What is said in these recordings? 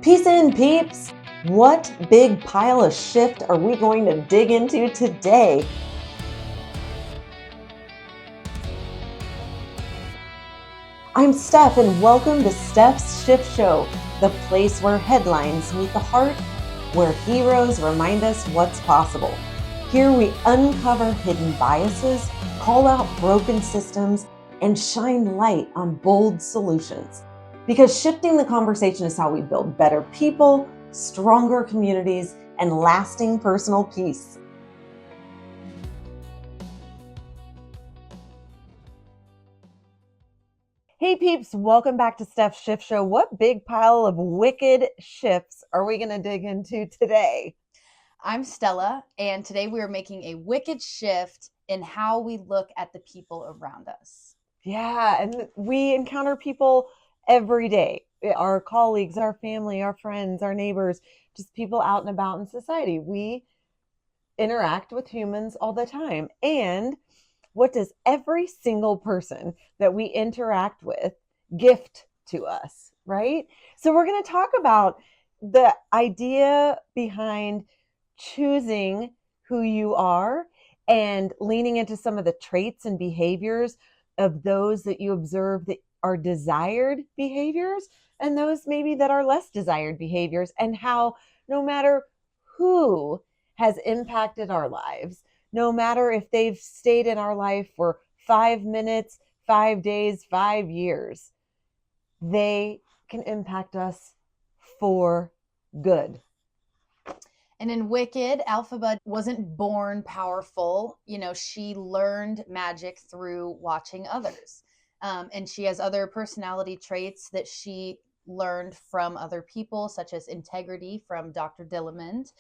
Peace in, peeps! What big pile of shift are we going to dig into today? I'm Steph, and welcome to Steph's Shift Show, the place where headlines meet the heart, where heroes remind us what's possible. Here we uncover hidden biases, call out broken systems, and shine light on bold solutions. Because shifting the conversation is how we build better people, stronger communities, and lasting personal peace. Hey peeps, welcome back to Steph's Shift Show. What big pile of wicked shifts are we going to dig into today? I'm Stella, and today we are making a wicked shift in how we look at the people around us. Yeah, and we encounter people every day. Our colleagues, our family, our friends, our neighbors, just people out and about in society. We interact with humans all the time. And what does every single person that we interact with gift to us, right? So we're going to talk about the idea behind choosing who you are and leaning into some of the traits and behaviors of those that you observe that are desired behaviors and those maybe that are less desired behaviors, and how no matter who has impacted our lives, no matter if they've stayed in our life for 5 minutes, 5 days, 5 years, they can impact us for good. And in Wicked, Elphaba wasn't born powerful. She learned magic through watching others. And she has other personality traits that she learned from other people, such as integrity from Dr. Dillamond,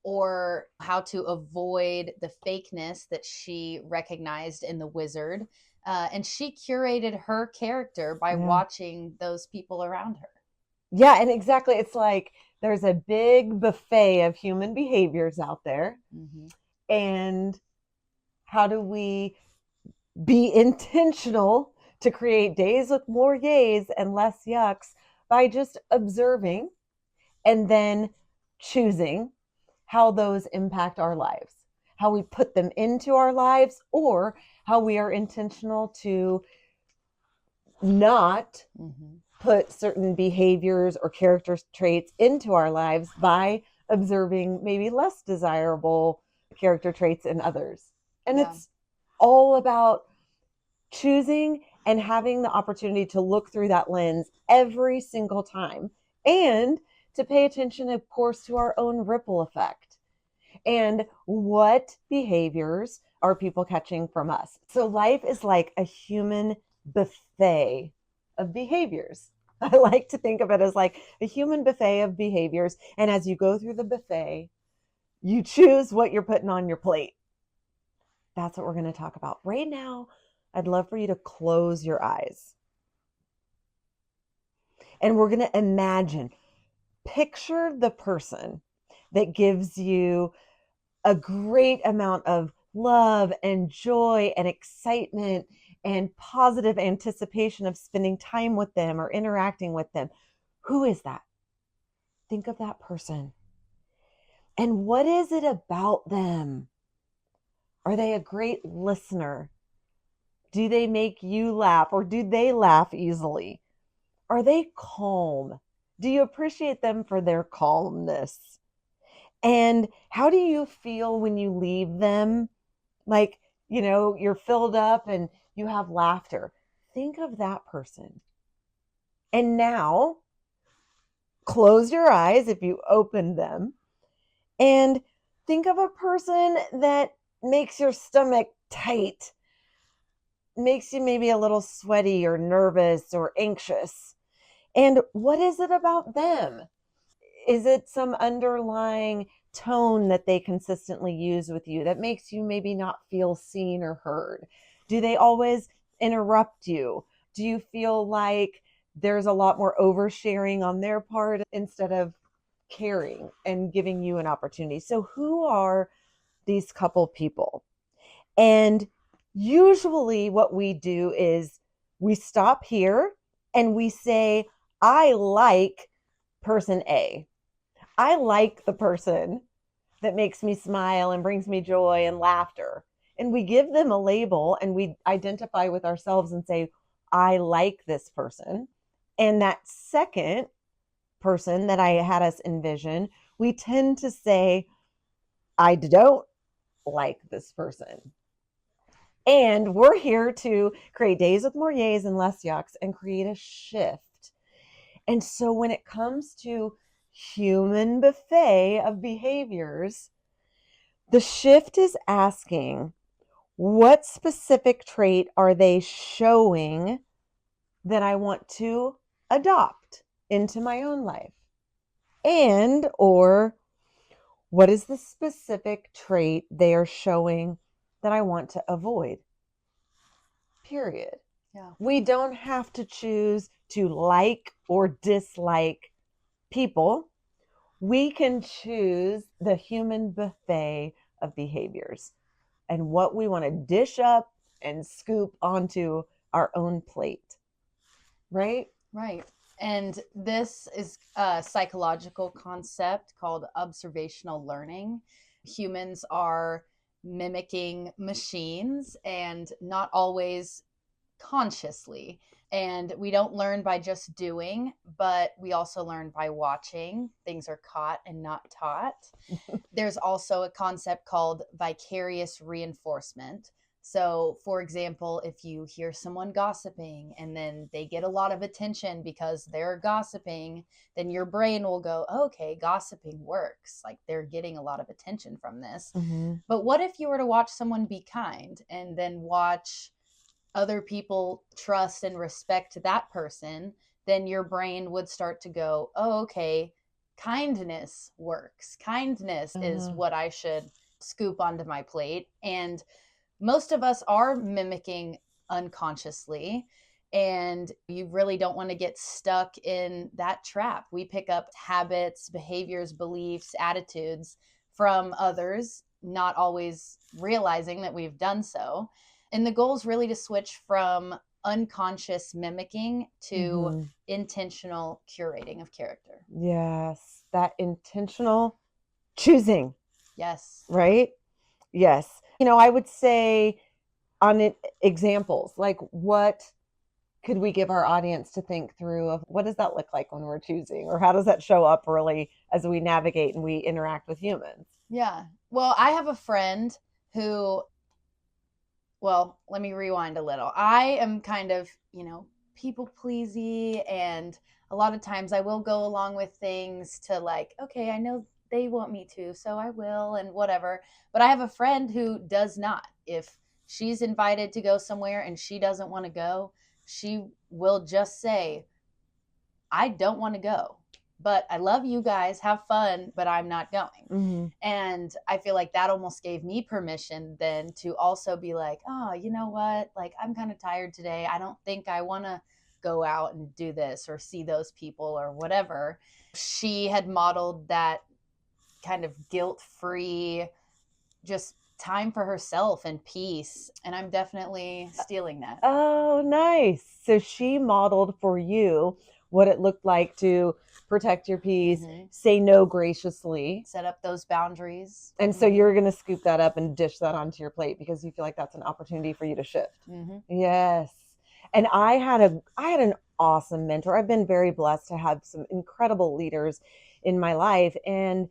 or how to avoid the fakeness that she recognized in the wizard. And she curated her character by watching those people around her. Yeah, and exactly. It's like there's a big buffet of human behaviors out there. Mm-hmm. And how do we be intentional to create days with more yays and less yucks by just observing and then choosing how those impact our lives, how we put them into our lives, or how we are intentional to not put certain behaviors or character traits into our lives by observing maybe less desirable character traits in others. And it's all about choosing and having the opportunity to look through that lens every single time, and to pay attention, of course, to our own ripple effect and what behaviors are people catching from us. So life is like a human buffet of behaviors. I like to think of it as like a human buffet of behaviors. And as you go through the buffet, you choose what you're putting on your plate. That's what we're going to talk about right now. I'd love for you to close your eyes. And we're going to imagine, picture the person that gives you a great amount of love and joy and excitement and positive anticipation of spending time with them or interacting with them. Who is that? Think of that person. And what is it about them? Are they a great listener? Do they make you laugh, or do they laugh easily? Are they calm? Do you appreciate them for their calmness? And how do you feel when you leave them? Like, you're filled up and you have laughter. Think of that person. And now, close your eyes if you open them, and think of a person that makes your stomach tight, makes you maybe a little sweaty or nervous or anxious. And what is it about them? Is it some underlying tone that they consistently use with you that makes you maybe not feel seen or heard? Do they always interrupt you? Do you feel like there's a lot more oversharing on their part instead of caring and giving you an opportunity? So who are these couple people? And usually what we do is we stop here and we say, I like person A. I like the person that makes me smile and brings me joy and laughter. And we give them a label and we identify with ourselves and say, I like this person. And that second person that I had us envision, we tend to say, I don't like this person. And we're here to create days with more yays and less yucks and create a shift. And so when it comes to human buffet of behaviors, the shift is asking, what specific trait are they showing that I want to adopt into my own life? And, or what is the specific trait they are showing that I want to avoid? Period. Yeah. We don't have to choose to like or dislike people. We can choose the human buffet of behaviors and what we want to dish up and scoop onto our own plate. Right? Right. And this is a psychological concept called observational learning. Humans are mimicking machines and not always consciously. And we don't learn by just doing, but we also learn by watching. Things are caught and not taught. There's also a concept called vicarious reinforcement. So, for example, if you hear someone gossiping and then they get a lot of attention because they're gossiping, then your brain will go, okay, gossiping works. Like they're getting a lot of attention from this. Mm-hmm. But what if you were to watch someone be kind and then watch other people trust and respect that person? Then your brain would start to go, oh, okay, kindness works. Kindness is what I should scoop onto my plate. And most of us are mimicking unconsciously, and you really don't want to get stuck in that trap. We pick up habits, behaviors, beliefs, attitudes from others, not always realizing that we've done so. And the goal is really to switch from unconscious mimicking to intentional curating of character. Yes, that intentional choosing. Yes. Right? Yes. I would say on examples, like what could we give our audience to think through of what does that look like when we're choosing, or how does that show up really as we navigate and we interact with humans? Yeah. Well, I have a friend who, well, let me rewind a little. I am kind of, people pleasy, and a lot of times I will go along with things to like, okay, I know they want me to, so I will, and whatever. But I have a friend who does not. If she's invited to go somewhere and she doesn't want to go, she will just say, I don't want to go, but I love you guys, have fun, but I'm not going. Mm-hmm. And I feel like that almost gave me permission then to also be like, oh, you know what? Like, I'm kind of tired today. I don't think I want to go out and do this or see those people or whatever. She had modeled that kind of guilt-free, just time for herself and peace. And I'm definitely stealing that. Oh, nice. So she modeled for you what it looked like to protect your peace, say no graciously, set up those boundaries. And so you're going to scoop that up and dish that onto your plate because you feel like that's an opportunity for you to shift. Yes. And I had an awesome mentor. I've been very blessed to have some incredible leaders in my life. And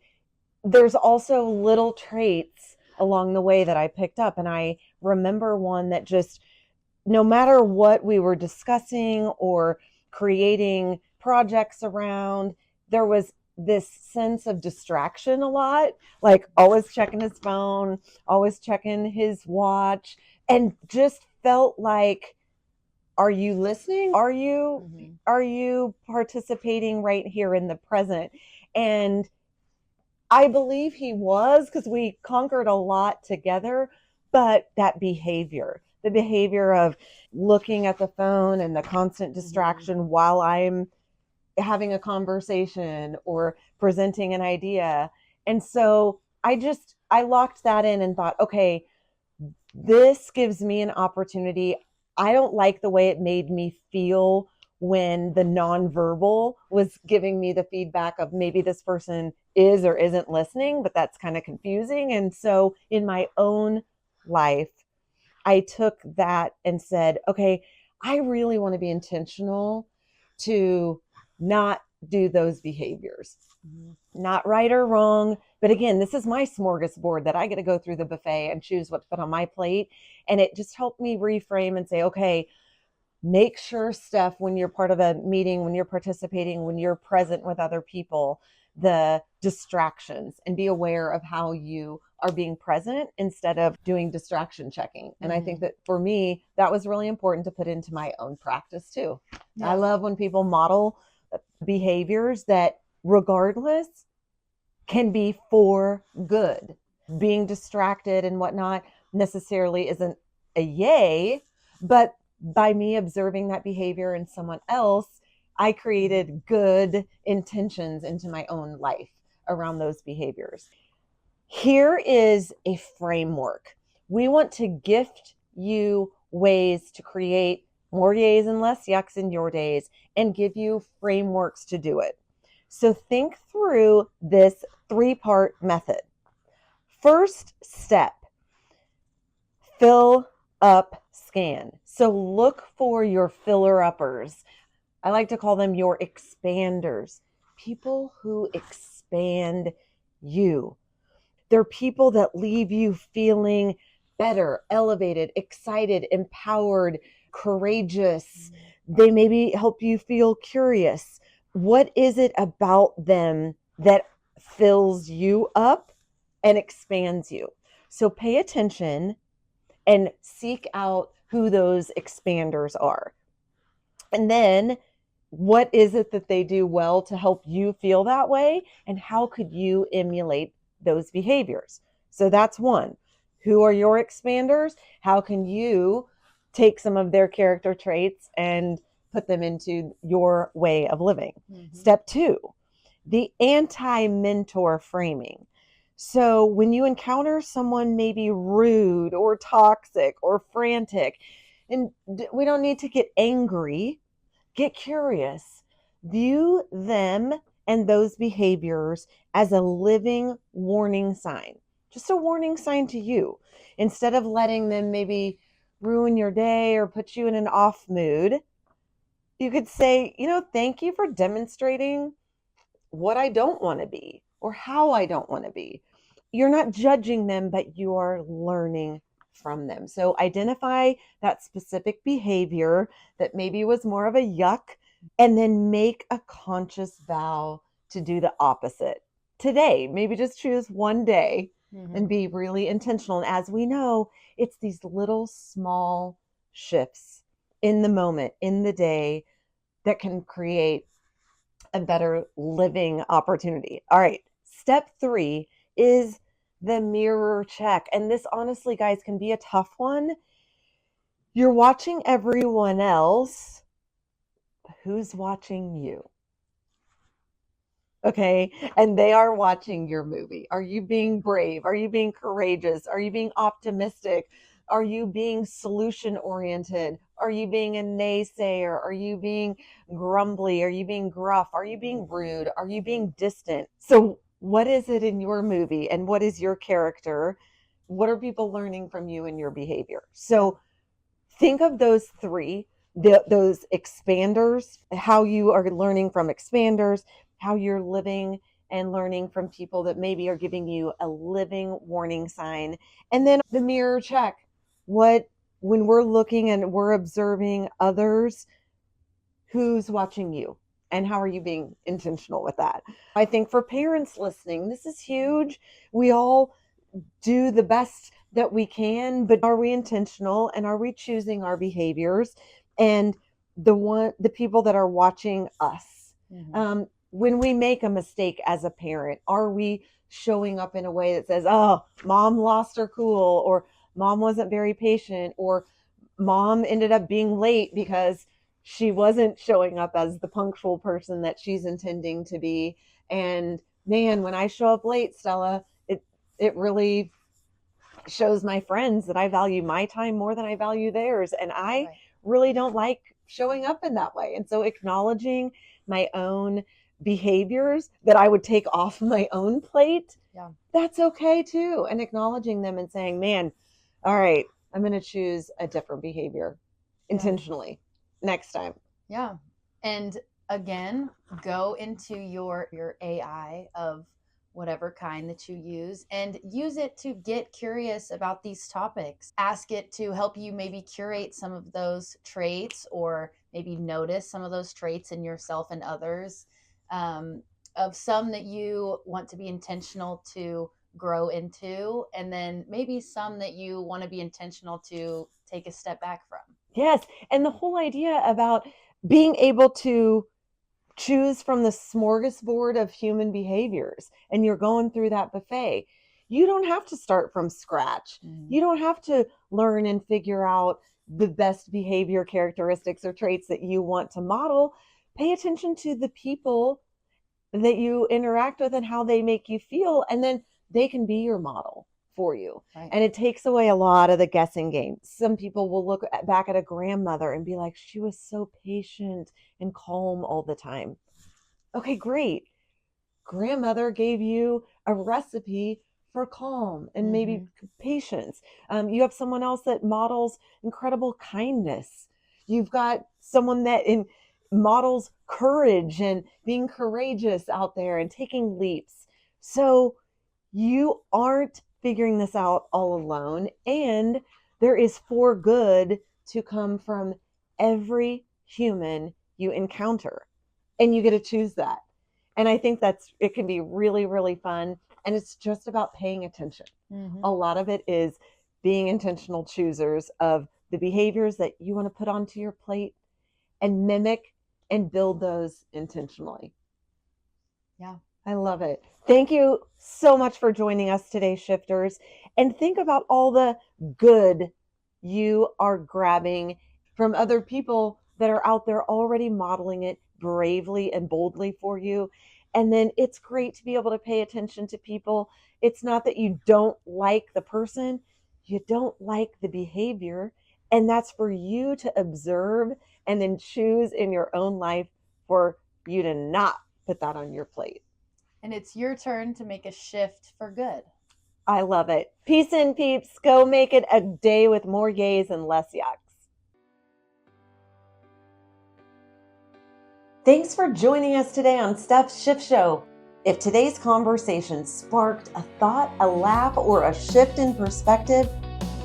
there's also little traits along the way that I picked up. And I remember one that just, no matter what we were discussing or creating projects around, there was this sense of distraction a lot, like always checking his phone, always checking his watch, and just felt like, are you listening? Are you participating right here in the present? And I believe he was, because we conquered a lot together, but that behavior, the behavior of looking at the phone and the constant distraction while I'm having a conversation or presenting an idea. And so I locked that in and thought, okay, this gives me an opportunity. I don't like the way it made me feel when the nonverbal was giving me the feedback of maybe this person is or isn't listening, but that's kind of confusing. And so in my own life, I took that and said, okay, I really want to be intentional to not do those behaviors. Not right or wrong. But again, this is my smorgasbord that I get to go through the buffet and choose what to put on my plate. And it just helped me reframe and say, okay, make sure, Steph, when you're part of a meeting, when you're participating, when you're present with other people, the distractions, and be aware of how you are being present instead of doing distraction checking. And I think that for me, that was really important to put into my own practice too. Yeah. I love when people model behaviors that regardless can be for good. Being distracted and whatnot necessarily isn't a yay, but by me observing that behavior in someone else, I created good intentions into my own life around those behaviors. Here is a framework. We want to gift you ways to create more yays and less yucks in your days and give you frameworks to do it. So think through this 3-part method. First step, fill up scan. So look for your filler uppers. I like to call them your expanders, people who expand you. They're people that leave you feeling better, elevated, excited, empowered, courageous. They maybe help you feel curious. What is it about them that fills you up and expands you? So pay attention and seek out who those expanders are. And then what is it that they do well to help you feel that way? And how could you emulate those behaviors? So that's one. Who are your expanders? How can you take some of their character traits and put them into your way of living? Step 2, the anti-mentor framing. So when you encounter someone maybe rude or toxic or frantic, and we don't need to get angry, get curious. View them and those behaviors as a living warning sign, just a warning sign to you. Instead of letting them maybe ruin your day or put you in an off mood, you could say, thank you for demonstrating what I don't want to be or how I don't want to be. You're not judging them, but you are learning from them. So identify that specific behavior that maybe was more of a yuck, and then make a conscious vow to do the opposite today. Maybe just choose one day and be really intentional. And as we know, it's these little small shifts in the moment, in the day, that can create a better living opportunity. All right. Step 3 is the mirror check. And this honestly, guys, can be a tough one. You're watching everyone else. Who's watching you? Okay. And they are watching your movie. Are you being brave? Are you being courageous? Are you being optimistic? Are you being solution oriented? Are you being a naysayer? Are you being grumbly? Are you being gruff? Are you being rude? Are you being distant? So what is it in your movie and what is your character? What are people learning from you and your behavior? So think of those 3, those expanders, how you are learning from expanders, how you're living and learning from people that maybe are giving you a living warning sign. And then the mirror check. When we're looking and we're observing others, who's watching you? And how are you being intentional with that? I think for parents listening, this is huge. We all do the best that we can, but are we intentional and are we choosing our behaviors and the people that are watching us? When we make a mistake as a parent, are we showing up in a way that says, oh, mom lost her cool, or mom wasn't very patient, or mom ended up being late because she wasn't showing up as the punctual person that she's intending to be? And man, when I show up late, Stella, it really shows my friends that I value my time more than I value theirs. And I really don't like showing up in that way. And so acknowledging my own behaviors that I would take off my own plate, Yeah. that's okay too. And acknowledging them and saying, man, all right, I'm going to choose a different behavior intentionally next time. Yeah. And again, go into your AI of whatever kind that you use and use it to get curious about these topics. Ask it to help you maybe curate some of those traits, or maybe notice some of those traits in yourself and others, of some that you want to be intentional to grow into, and then maybe some that you want to be intentional to take a step back from. Yes. And the whole idea about being able to choose from the smorgasbord of human behaviors, and you're going through that buffet, you don't have to start from scratch. You don't have to learn and figure out the best behavior characteristics or traits that you want to model. Pay attention to the people that you interact with and how they make you feel, and then they can be your model for you. Right. And it takes away a lot of the guessing game. Some people will look back at a grandmother and be like, she was so patient and calm all the time. Okay, great. Grandmother gave you a recipe for calm and maybe patience. You have someone else that models incredible kindness. You've got someone that models courage and being courageous out there and taking leaps. So you aren't figuring this out all alone, and there is for good to come from every human you encounter, and you get to choose that. And I think it can be really, really fun. And it's just about paying attention. A lot of it is being intentional choosers of the behaviors that you want to put onto your plate and mimic and build those intentionally. Yeah. I love it. Thank you so much for joining us today, shifters. And think about all the good you are grabbing from other people that are out there already modeling it bravely and boldly for you. And then it's great to be able to pay attention to people. It's not that you don't like the person, you don't like the behavior. And that's for you to observe and then choose in your own life for you to not put that on your plate. And it's your turn to make a shift for good. I love it. Peace and peeps. Go make it a day with more yays and less yucks. Thanks for joining us today on Steph's Shift Show. If today's conversation sparked a thought, a laugh, or a shift in perspective,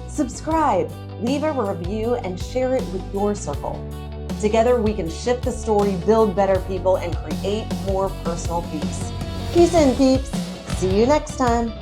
subscribe, leave a review, and share it with your circle. Together, we can shift the story, build better people, and create more personal peace. Peace and peeps. See you next time.